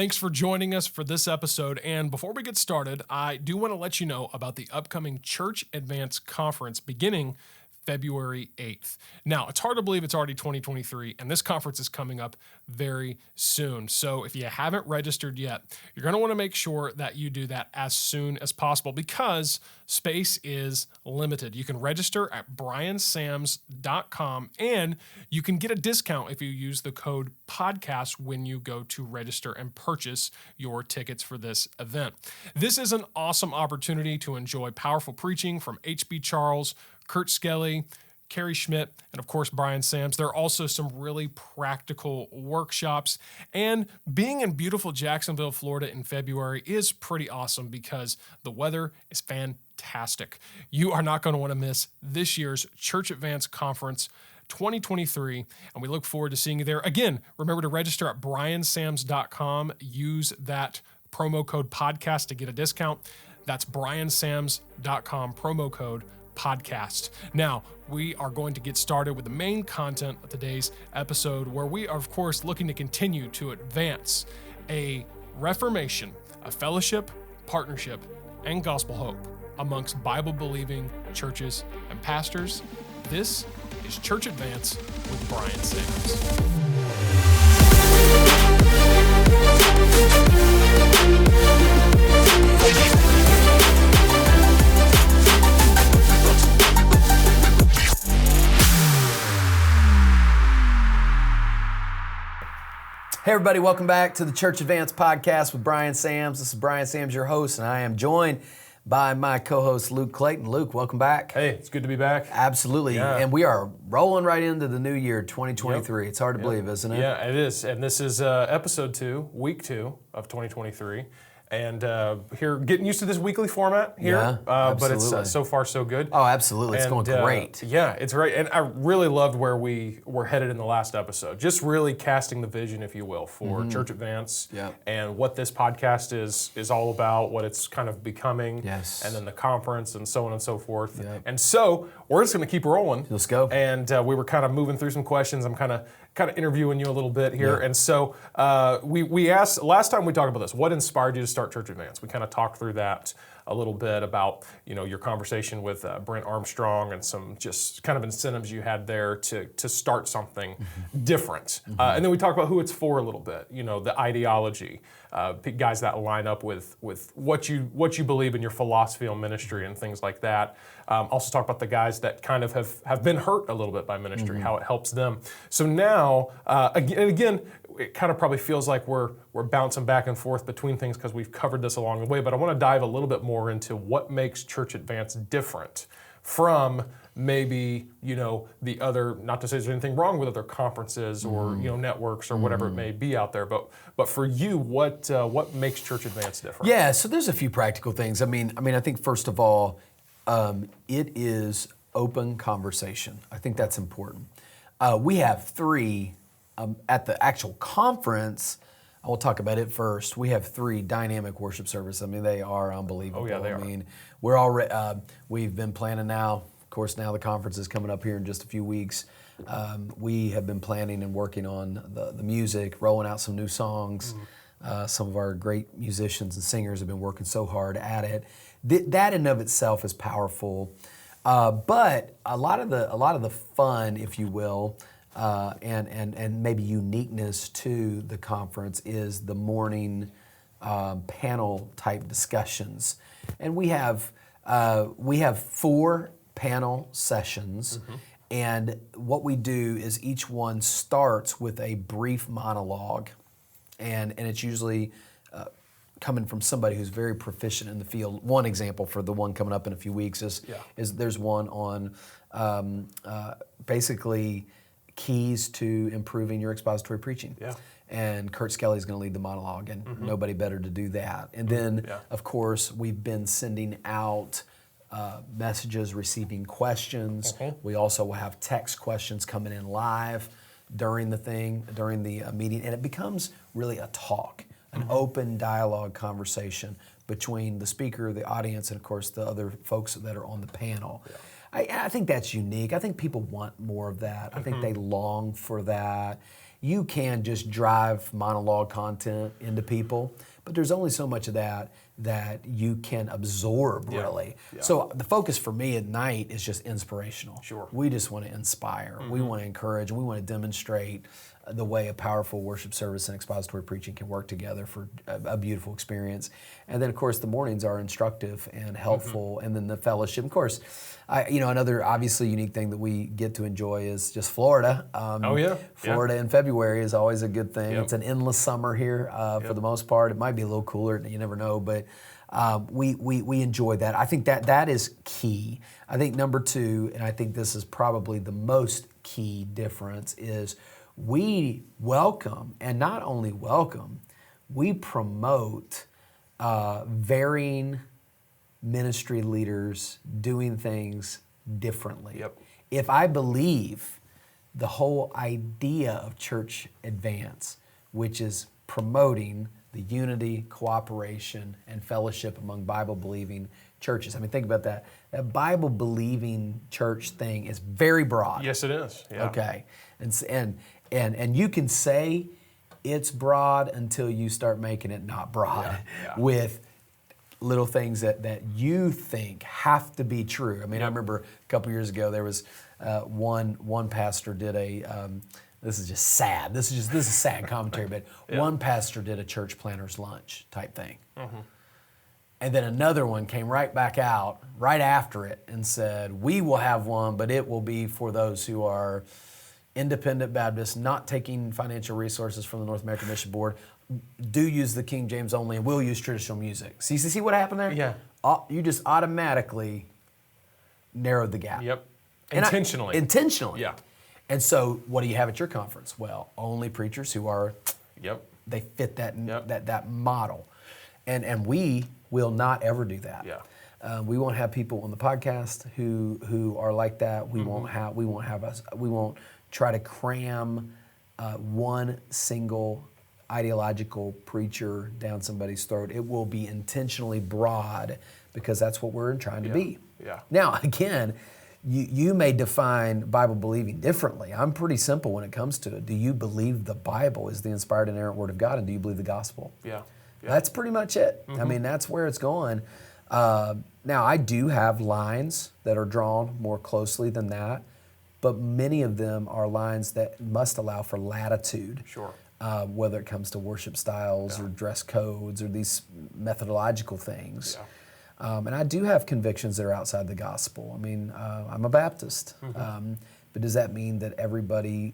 Thanks for joining us for this episode. And before we get started, I do want to let you know about the upcoming Church Advance Conference beginning February 8th. Now, it's hard to believe it's already 2023, and this conference is coming up very soon. So if you haven't registered yet, you're going to want to make sure that you do that as soon as possible because space is limited. You can register at briansams.com, and you can get a discount if you use the code podcast when you go to register and purchase your tickets for this event. This is an awesome opportunity to enjoy powerful preaching from H.B. Charles, Kurt Skelly, Carrie Schmidt, and of course, Brian Sams. There are also some really practical workshops. And being in beautiful Jacksonville, Florida in February is pretty awesome because the weather is fantastic. You are not going to want to miss this year's Church Advance Conference 2023, and we look forward to seeing you there. Again, remember to register at briansams.com. Use that promo code podcast to get a discount. That's briansams.com, promo code podcast. Now, we are going to get started with the main content of today's episode, where we are, of course, looking to continue to advance a reformation, a fellowship, partnership, and gospel hope amongst Bible-believing churches and pastors. This is Church Advance with Brian Sams. Hey everybody, welcome back to the Church Advance Podcast with Brian Sams. This is Brian Sams, your host, and I am joined by my co-host Luke Clayton. Luke, welcome back. Hey, it's good to be back. Absolutely, Yeah. And we are rolling right into the new year, 2023. Yep. It's hard to believe, isn't it? Yeah, it is, and this is episode 2, week 2 of 2023. And here, getting used to this weekly format here, Yeah, but it's absolutely. so far so good. Oh, absolutely. It's going great. Yeah, it's great. And I really loved where we were headed in the last episode. Just really casting the vision, if you will, for Church Advance and what this podcast is all about, what it's kind of becoming, and then the conference and so on and so forth. Yep. And so we're just going to keep rolling. Let's go. And we were kind of moving through some questions. I'm kind of interviewing you a little bit here. And so we asked, last time we talked about this, what inspired you to start Church Advance? We kind of talked through that a little bit about, your conversation with Brent Armstrong and some just kind of incentives you had there to start something different. And then we talked about who it's for a little bit, the ideology, guys that line up with what you believe in your philosophy on ministry and things like that. Also talk about the guys that kind of have been hurt a little bit by ministry, how it helps them. So now, again, it kind of probably feels like we're bouncing back and forth between things because we've covered this along the way, but I want to dive a little bit more into what makes Church Advance different from maybe, the other, not to say there's anything wrong with other conferences or, networks or whatever it may be out there, but for you, what makes Church Advance different? Yeah, so there's a few practical things. I mean, I think first of all, it is open conversation. I think that's important. We have 3 at the actual conference. I will talk about it first. We have 3 dynamic worship services. I mean, they are unbelievable. Oh yeah, they are. I mean, we're already we've been planning now. Of course, now the conference is coming up here in just a few weeks. We have been planning and working on the music, rolling out some new songs. Some of our great musicians and singers have been working so hard at it. That in of itself is powerful. But a lot of the fun, if you will, and maybe uniqueness to the conference is the morning panel type discussions, and we have 4 panel sessions, and what we do is each one starts with a brief monologue, and it's usually coming from somebody who's very proficient in the field. One example for the one coming up in a few weeks is there's one on basically keys to improving your expository preaching. Yeah. And Kurt Skelly is going to lead the monologue, and nobody better to do that. And then, of course, we've been sending out messages, receiving questions. We also will have text questions coming in live during the meeting, and it becomes really a talk, an open dialogue conversation between the speaker, the audience, and of course the other folks that are on the panel. I think that's unique. I think people want more of that. I think they long for that. you can just drive monologue content into people, but there's only so much of that you can absorb, really. Yeah. So the focus for me at night is just inspirational. Sure. We just want to inspire. We want to encourage. We want to demonstrate the way a powerful worship service and expository preaching can work together for a beautiful experience. And then, of course, the mornings are instructive and helpful, and then the fellowship. Of course, another obviously unique thing that we get to enjoy is just Florida. Florida in February is always a good thing. Yep. It's an endless summer here for the most part. It might be a little cooler, you never know, but we enjoy that. I think that is key. I think number two, and I think this is probably the most key difference, is we welcome, and not only welcome, we promote varying ministry leaders doing things differently. Yep. If I believe the whole idea of Church Advance, which is promoting the unity, cooperation, and fellowship among Bible-believing churches. I mean, think about that. That Bible-believing church thing is very broad. Yes, it is. Yeah. Okay, and you can say it's broad until you start making it not broad with little things that you think have to be true. I mean, I remember a couple years ago there was one pastor did a. This is just sad. This is sad commentary, but one pastor did a church planners lunch type thing. And then another one came right back out right after it and said, we will have one, but it will be for those who are independent Baptists, not taking financial resources from the North American Mission Board, do use the King James only, and will use traditional music. See what happened there? Yeah. You just automatically narrowed the gap. Yep. And Intentionally. Intentionally. Yeah. And so what do you have at your conference? Well, only preachers who are, they fit that model. And we will not ever do that. Yeah. We won't have people on the podcast who are like that. We won't try to cram one single ideological preacher down somebody's throat. It will be intentionally broad because that's what we're trying to be. Yeah. Now, again, you may define Bible believing differently. I'm pretty simple when it comes to it. Do you believe the Bible is the inspired and inerrant Word of God, and do you believe the gospel? Yeah. That's pretty much it. I mean, that's where it's going. Now, I do have lines that are drawn more closely than that, but many of them are lines that must allow for latitude. Sure. Whether it comes to worship styles or dress codes or these methodological things. Yeah. And I do have convictions that are outside the gospel. I mean, I'm a Baptist. But does that mean that everybody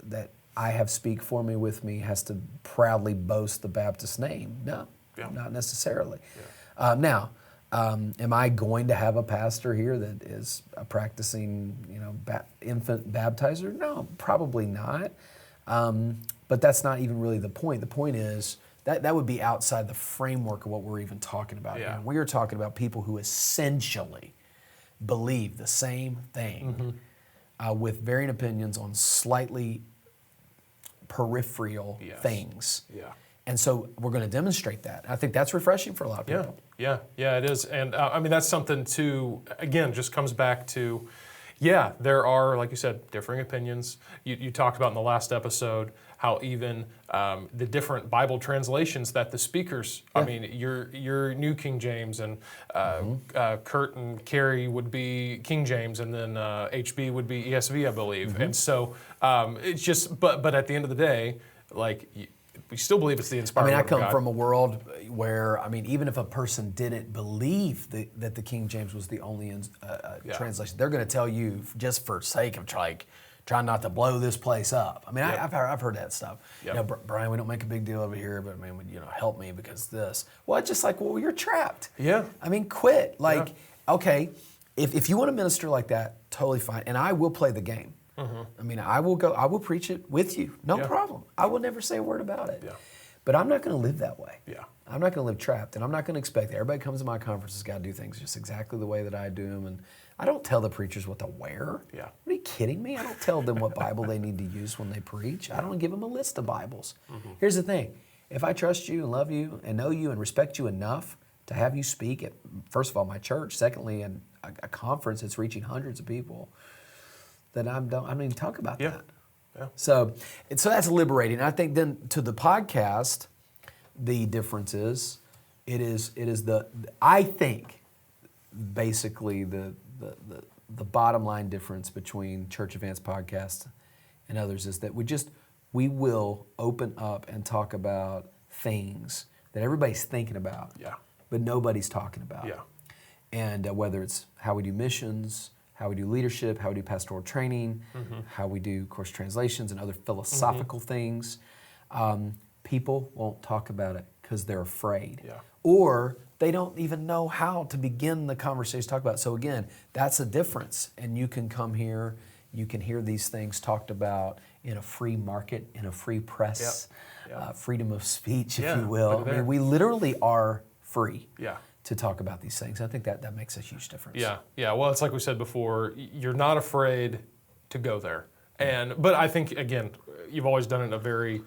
that I have speak for me with me has to proudly boast the Baptist name? No, not necessarily. Yeah. Now, am I going to have a pastor here that is a practicing, infant baptizer? No, probably not. But that's not even really the point. The point is that would be outside the framework of what we're even talking about here. We are talking about people who essentially believe the same thing with varying opinions on slightly peripheral things. Yeah. And so we're going to demonstrate that. I think that's refreshing for a lot of people. Yeah, it is. And I mean, that's something too, again, just comes back to, there are, like you said, differing opinions. You talked about in the last episode how even the different Bible translations that the speakers, I mean, your New King James and Kurt and Carrie would be King James, and then HB would be ESV, I believe. And so it's just, but at the end of the day, like, we still believe it's the inspired word of God. I come from a world where, even if a person didn't believe that the King James was the only translation, they're going to tell you, just for sake of trying not to blow this place up. I've heard that stuff. Brian, we don't make a big deal over here, but help me because this. Well, it's just like, well, you're trapped. Yeah. Quit. Okay, if you want to minister like that, totally fine, and I will play the game. I will preach it with you, no problem. I will never say a word about it. But I'm not going to live that way. I'm not going to live trapped, and I'm not going to expect that everybody comes to my conferences got to do things just exactly the way that I do them. And I don't tell the preachers what to wear. Are you kidding me? I don't tell them what Bible they need to use when they preach. I don't give them a list of Bibles. Here's the thing. If I trust you and love you and know you and respect you enough to have you speak at, first of all, my church, secondly, in a conference that's reaching hundreds of people, then I don't even talk about that. So that's liberating. I think then to the podcast, the difference is, I think basically the bottom line difference between Church Advance Podcast and others is that we will open up and talk about things that everybody's thinking about, but nobody's talking about. Yeah. And whether it's how we do missions, how we do leadership, how we do pastoral training, how we do course translations and other philosophical things, people won't talk about it because they're afraid. Yeah. Or they don't even know how to begin the conversation to talk about it. So again, that's a difference. And you can come here, you can hear these things talked about in a free market, in a free press, freedom of speech, if you will. I mean, we literally are free to talk about these things. I think that makes a huge difference. Yeah. Well, it's like we said before, you're not afraid to go there. But I think, again, you've always done it in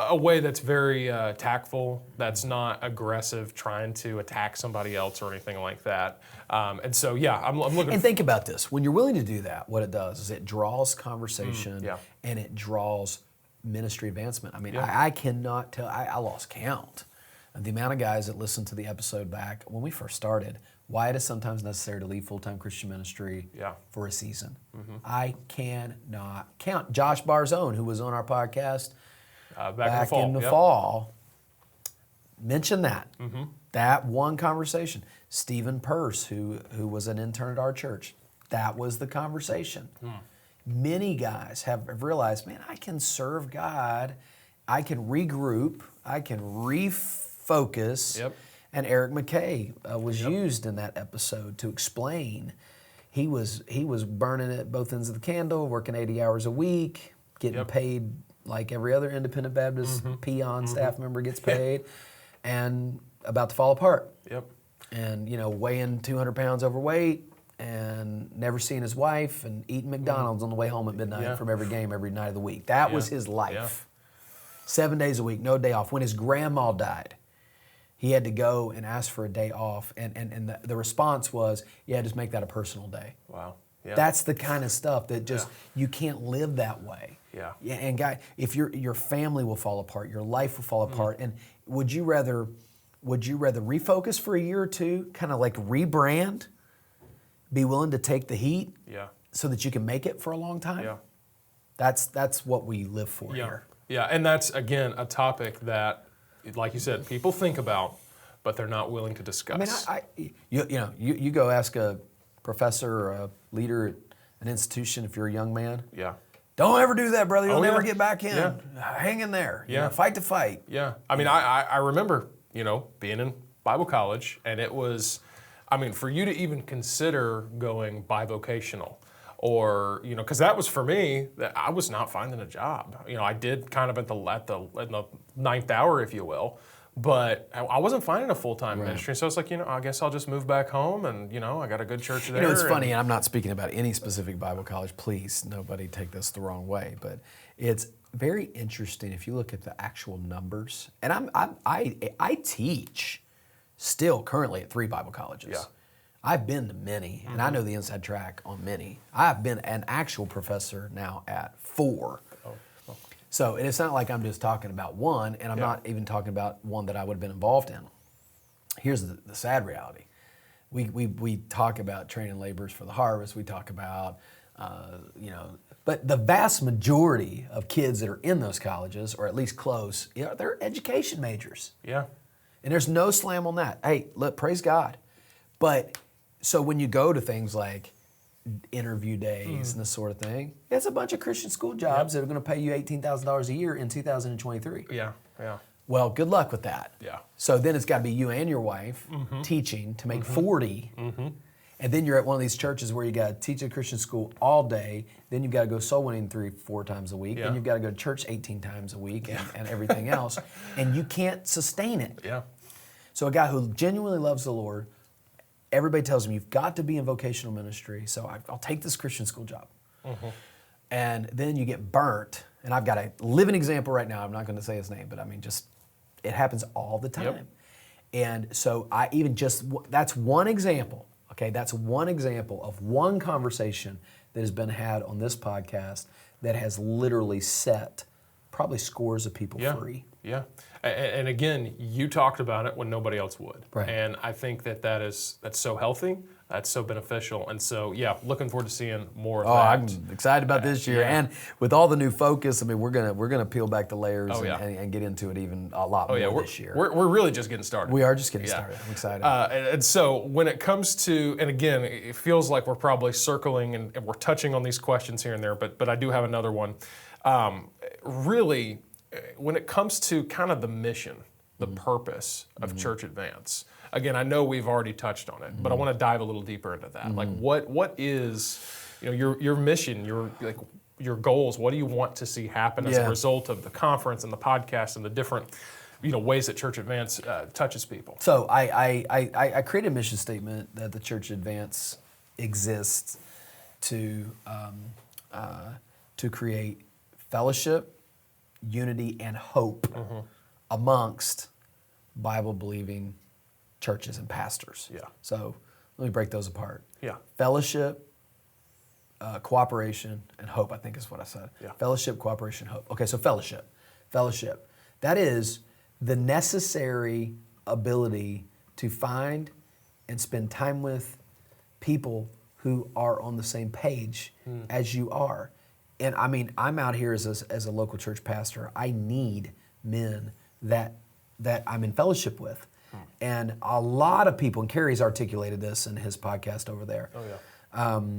a way that's very tactful, that's not aggressive, trying to attack somebody else or anything like that. And so, I'm looking. And think about this: when you're willing to do that, what it does is it draws conversation and it draws ministry advancement. I mean, I cannot tell. I lost count of the amount of guys that listened to the episode back when we first started. Why it is sometimes necessary to leave full-time Christian ministry for a season. I cannot count. Josh Barzone, who was on our podcast. Back in the fall, mention that. That one conversation. Stephen Peirce, who was an intern at our church, that was the conversation. Many guys have realized, man, I can serve God, I can regroup, I can refocus. And Eric McKay was used in that episode to explain. He was burning at both ends of the candle, working 80 hours a week, getting paid like every other Independent Baptist peon staff member gets paid, and about to fall apart. And weighing 200 pounds overweight, and never seeing his wife, and eating McDonald's on the way home at midnight from every game every night of the week. That was his life. 7 days a week, no day off. When his grandma died, he had to go and ask for a day off, and the response was, just make that a personal day. Wow. That's the kind of stuff that just, you can't live that way. And guy, if your family will fall apart, your life will fall apart. And would you rather refocus for a year or two, kind of like rebrand, be willing to take the heat, so that you can make it for a long time? That's what we live for here. And that's again a topic that, like you said, people think about, but they're not willing to discuss. I mean, you go ask a professor or a leader at an institution if you're a young man. Don't ever do that, brother. You'll never get back in. Hang in there. Fight to fight. I mean, I remember, being in Bible college, and it was, for you to even consider going bivocational, or because that was for me, that I was not finding a job. I did kind of in the ninth hour, if you will. But I wasn't finding a full-time ministry, so it's like, I guess I'll just move back home, and I got a good church there. It's funny, and I'm not speaking about any specific Bible college. Please, nobody take this the wrong way, but it's very interesting if you look at the actual numbers. And I teach still currently at 3 Bible colleges. I've been to many, and I know the inside track on many. I've been an actual professor now at 4. So it's not like I'm just talking about one, and I'm not even talking about one that I would have been involved in. Here's the sad reality. We talk about training laborers for the harvest. We talk about, but the vast majority of kids that are in those colleges, or at least close, they're education majors. And there's no slam on that. Hey, look, praise God. But so when you go to things like interview days and this sort of thing, it's a bunch of Christian school jobs that are going to pay you $18,000 a year in 2023. Well, good luck with that. So then it's got to be you and your wife teaching to make 40. And then you're at one of these churches where you got to teach at Christian school all day. Then you've got to go soul winning 3-4 times a week. Then you've got to go to church 18 times a week and everything else. And you can't sustain it. So a guy who genuinely loves the Lord, everybody tells him, you've got to be in vocational ministry, so I'll take this Christian school job. And then you get burnt. And I've got a living example right now. I'm not going to say his name, but it happens all the time. And so that's one example, okay? That's one example of one conversation that has been had on this podcast that has literally set probably scores of people Yeah. free. Yeah. And again, you talked about it when nobody else would. Right. And I think that's so healthy, that's so beneficial. And so, yeah, looking forward to seeing more of Oh, that. I'm excited about this year, Yeah. and with all the new focus, I mean, we're gonna peel back the layers Oh, yeah. and get into it even a lot Oh, yeah, more this year. we're really just getting started. We are just getting Yeah. started. I'm excited. And so when it comes to, and again, it feels like we're probably circling and we're touching on these questions here and there, but I do have another one. Really, when it comes to kind of the mission, the purpose of Church Advance, again, I know we've already touched on it, but I want to dive a little deeper into that. Like, what is, your mission, your goals? What do you want to see happen as a Yeah. result of the conference and the podcast and the different, ways that Church Advance touches people? So I created a mission statement that the Church Advance exists to create fellowship, unity, and hope amongst Bible-believing churches and pastors. Yeah. So let me break those apart. Yeah. Fellowship, cooperation, and hope, I think is what I said. Yeah. Fellowship, cooperation, hope. Okay, so fellowship. Fellowship. That is the necessary ability to find and spend time with people who are on the same page as you are. And I mean, I'm out here as a local church pastor. I need men that I'm in fellowship with. And a lot of people, and Kerry's articulated this in his podcast over there. Oh, yeah.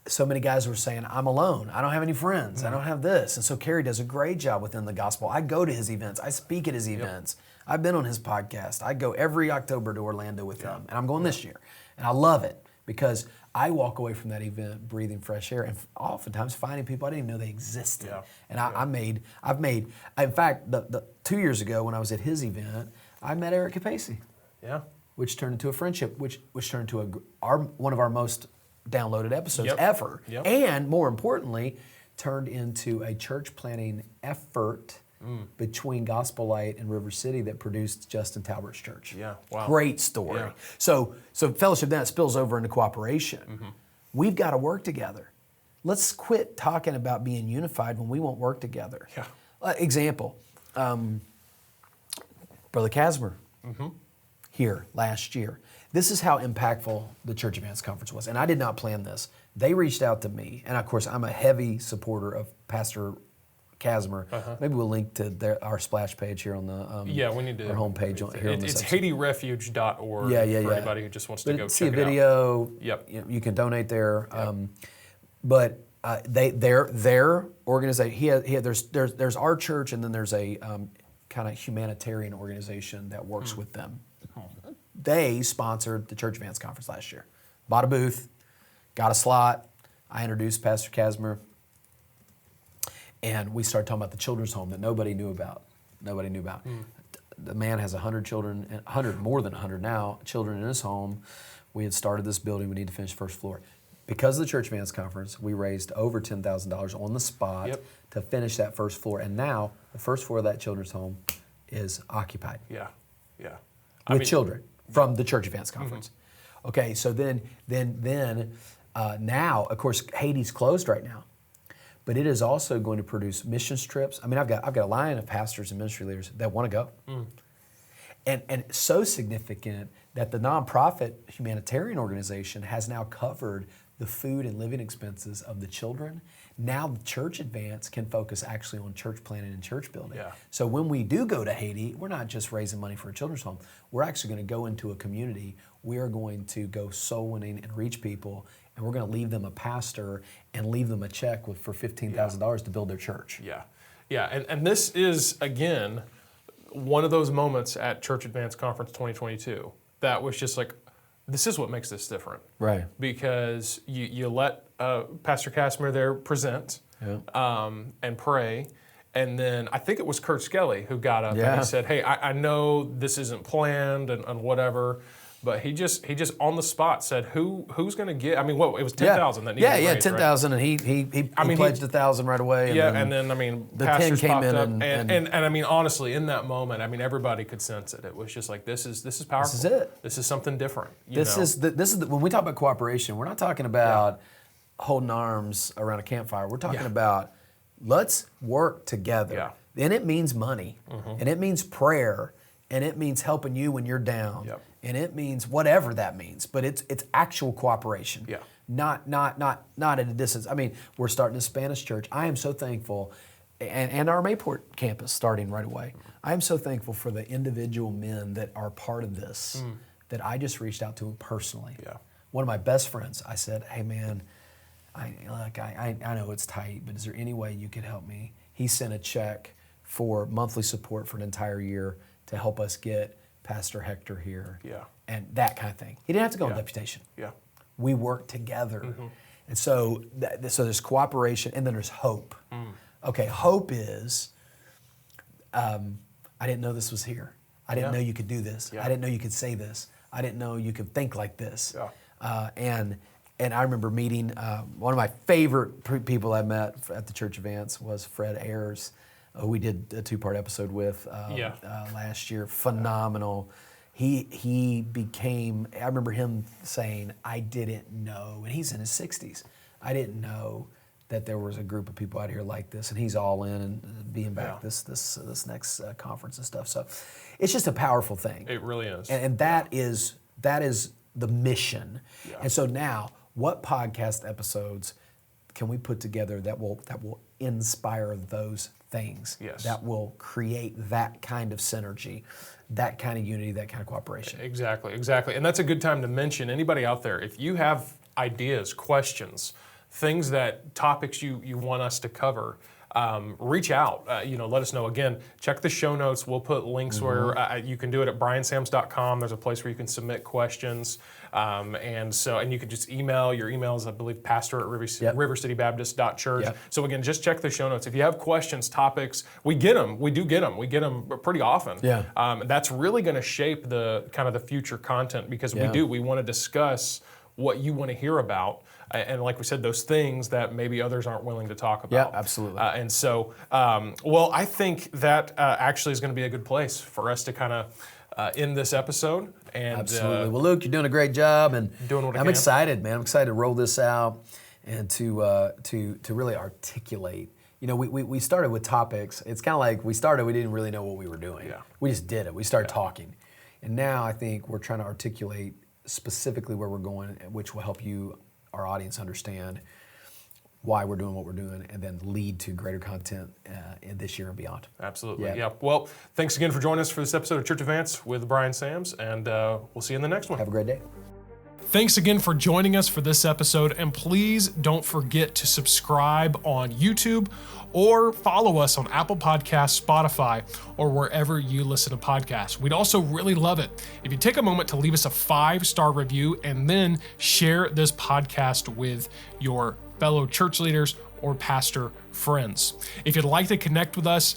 So many guys were saying, I'm alone. I don't have any friends. I don't have this. And so Kerry does a great job within the gospel. I go to his events. I speak at his events. I've been on his podcast. I go every October to Orlando with him. And I'm going this year. And I love it because I walk away from that event breathing fresh air and oftentimes finding people I didn't even know they existed. Yeah. And I've made, in fact, the 2 years ago when I was at his event, I met Eric Capacey, Yeah. which turned into a friendship, which turned into one of our most downloaded episodes Yep. ever. Yep. And more importantly, turned into a church planting effort between Gospel Light and River City that produced Justin Talbert's church. Yeah, wow. Great story. Yeah. So fellowship then spills over into cooperation. We've got to work together. Let's quit talking about being unified when we won't work together. Yeah. Example, Brother Casimir here last year. This is how impactful the Church Advance Conference was. And I did not plan this. They reached out to me. And of course, I'm a heavy supporter of Pastor Casimir. Maybe we'll link to our splash page here on the We need to. our homepage here on this It's episode. HaitiRefuge.org Yeah, for yeah. anybody who just wants to go see a check it out. video. Yep. You can donate there. But their organization. There's our church, and then there's a kind of humanitarian organization that works with them. They sponsored the Church Advance Conference last year. Bought a booth, got a slot. I introduced Pastor Casimir, and we started talking about the children's home that nobody knew about. The man has 100 children, more than 100 now, children in his home. We had started this building. We need to finish first floor. Because of the Church Advance Conference, we raised over $10,000 on the spot to finish that first floor. And now the first floor of that children's home is occupied Yeah. with children from the Church Advance Conference. Okay, so then now, of course, Haiti's closed right now, but it is also going to produce mission trips. I mean, I've got a line of pastors and ministry leaders that want to go, and it's so significant that the nonprofit humanitarian organization has now covered the food and living expenses of the children. Now the Church Advance can focus actually on church planting and church building. Yeah. So when we do go to Haiti, we're not just raising money for a children's home. We're actually going to go into a community. We are going to go soul winning and reach people, and we're going to leave them a pastor and leave them a check for $15,000 to build their church. Yeah. And this is, again, one of those moments at Church Advance Conference 2022 that was just like, this is what makes this different. Right. Because you let Pastor Casimir there present and pray. And then I think it was Kurt Skelly who got up and he said, hey, I know this isn't planned and whatever, but he just on the spot said, who's going to get? I mean, what it was 10,000 that needed to raise, 10,000, right? And he pledged 1,000 right away. And then I mean, the pastors 10 came popped in up, and I mean, honestly, in that moment, I mean, everybody could sense it. It was just like this is powerful. This is it. This is something different. This is when we talk about cooperation, we're not talking about holding arms around a campfire. We're talking about let's work together. Yeah. And it means money, and it means prayer, and it means helping you when you're down, and it means whatever that means. But it's actual cooperation. Yeah. Not at a distance. I mean, we're starting a Spanish church. I am so thankful, and our Mayport campus starting right away. I am so thankful for the individual men that are part of this, that I just reached out to personally. Yeah. One of my best friends, I said, hey man, I know it's tight, but is there any way you could help me? He sent a check for monthly support for an entire year to help us get Pastor Hector here. Yeah. And that kind of thing. He didn't have to go on deputation. Yeah. We work together. And so so there's cooperation, and then there's hope. Okay, hope is, I didn't know this was here. I didn't know you could do this. I didn't know you could say this. I didn't know you could think like this. And I remember meeting one of my favorite people I met at the Church Advance was Fred Ayers, who we did a 2-part episode with last year. Phenomenal. He became, I remember him saying, I didn't know, and he's in his 60s, I didn't know that there was a group of people out here like this, and he's all in and being back this next conference and stuff. So it's just a powerful thing. It really is. And that is the mission. And so now, what podcast episodes can we put together that will inspire those things? That will create that kind of synergy, that kind of unity, that kind of cooperation. Exactly. And that's a good time to mention, anybody out there, if you have ideas, questions, things topics you want us to cover, reach out. Let us know. Again, check the show notes. We'll put links where you can do it at briansams.com. There's a place where you can submit questions. And you can just email. Your email is, I believe, pastor@rivercitybaptist.church. So again, just check the show notes. If you have questions, topics, we get them. We do get them. We get them pretty often. That's really going to shape the kind of the future content, because we want to discuss what you want to hear about. And like we said, those things that maybe others aren't willing to talk about. Yeah, absolutely. I think that actually is going to be a good place for us to kind of end this episode. And, absolutely. Well, Luke, you're doing a great job, and doing what I'm excited, man. I'm excited to roll this out and to really articulate. We started with topics. It's kind of like we didn't really know what we were doing. We just did it. We started talking, and now I think we're trying to articulate specifically where we're going, which will help you, our audience, understand why we're doing what we're doing, and then lead to greater content in this year and beyond. Absolutely. Yeah. Well, thanks again for joining us for this episode of Church Advance with Brian Sams, and we'll see you in the next one. Have a great day. Thanks again for joining us for this episode, and please don't forget to subscribe on YouTube or follow us on Apple Podcasts, Spotify, or wherever you listen to podcasts. We'd also really love it if you take a moment to leave us a 5-star review and then share this podcast with your fellow church leaders or pastor friends. If you'd like to connect with us,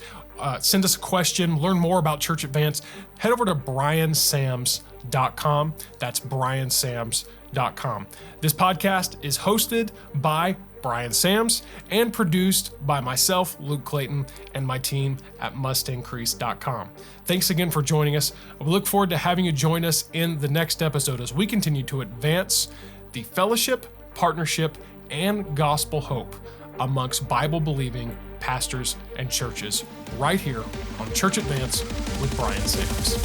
send us a question, learn more about Church Advance, head over to briansams.com. That's briansams.com. This podcast is hosted by Brian Sams and produced by myself, Luke Clayton, and my team at mustangcrease.com. Thanks again for joining us. We look forward to having you join us in the next episode as we continue to advance the fellowship, partnership, and gospel hope amongst Bible-believing pastors and churches right here on Church Advance with Brian Sams.